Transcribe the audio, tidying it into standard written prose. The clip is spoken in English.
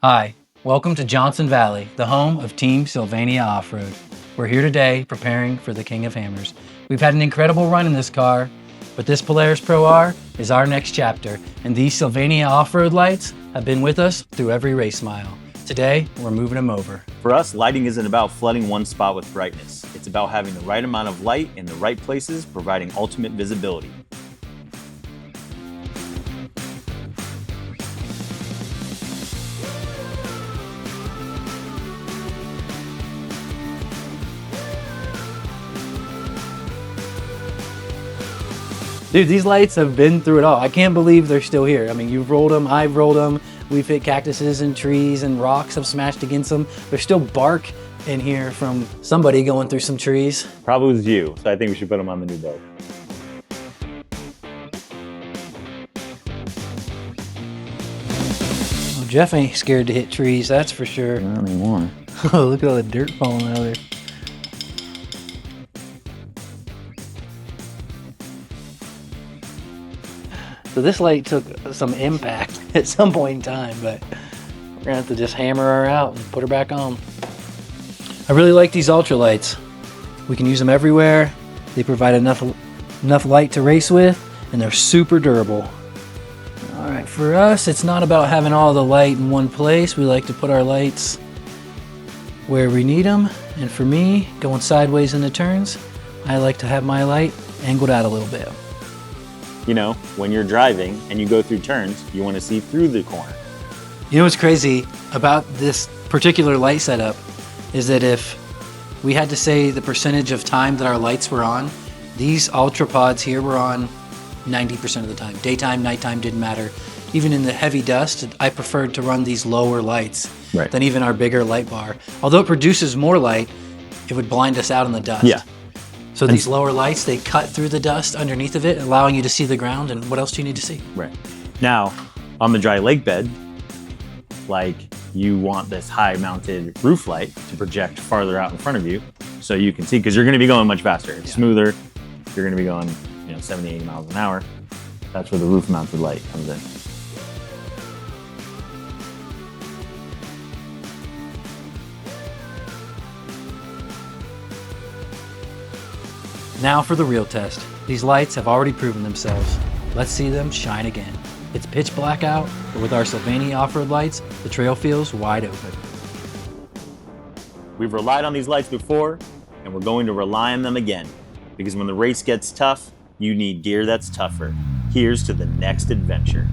Hi, welcome to Johnson Valley, the home of Team Sylvania Off Road. We're here today preparing for the King of Hammers. We've had an incredible run in this car, but this Polaris Pro R is our next chapter, and these Sylvania Off Road lights have been with us through every race mile. Today, we're moving them over. For us, lighting isn't about flooding one spot with brightness. It's about having the right amount of light in the right places, providing ultimate visibility. Dude, these lights have been through it all. I can't believe they're still here. I mean, you've rolled them, I've rolled them. We've hit cactuses and trees and rocks have smashed against them. There's still bark in here from somebody going through some trees. Probably was you, so I think we should put them on the new boat. Well, Jeff ain't scared to hit trees, that's for sure. Not anymore. Oh, look at all the dirt falling out of there. So this light took some impact at some point in time, but we're gonna have to just hammer her out and put her back on. I really like these ultra lights. We can use them everywhere. They provide enough light to race with, and they're super durable. All right, for us, it's not about having all the light in one place. We like to put our lights where we need them. And for me, going sideways in the turns, I like to have my light angled out a little bit. You know, when you're driving and you go through turns, you want to see through the corner. You know what's crazy about this particular light setup is that if we had to say the percentage of time that our lights were on, these ultra pods here were on 90% of the time. Daytime, nighttime, didn't matter. Even in the heavy dust, I preferred to run these lower lights than even our bigger light bar. Although it produces more light, it would blind us out in the dust. Yeah. So these lower lights, they cut through the dust underneath of it, allowing you to see the ground, and what else do you need to see? Right. Now, on the dry lake bed, like you want this high mounted roof light to project farther out in front of you so you can see, because you're going to be going much faster. It's smoother. You're going to be going 70, 80 miles an hour. That's where the roof mounted light comes in. Now for the real test. These lights have already proven themselves. Let's see them shine again. It's pitch black out, but with our Sylvania off-road lights, the trail feels wide open. We've relied on these lights before, and we're going to rely on them again. Because when the race gets tough, you need gear that's tougher. Here's to the next adventure.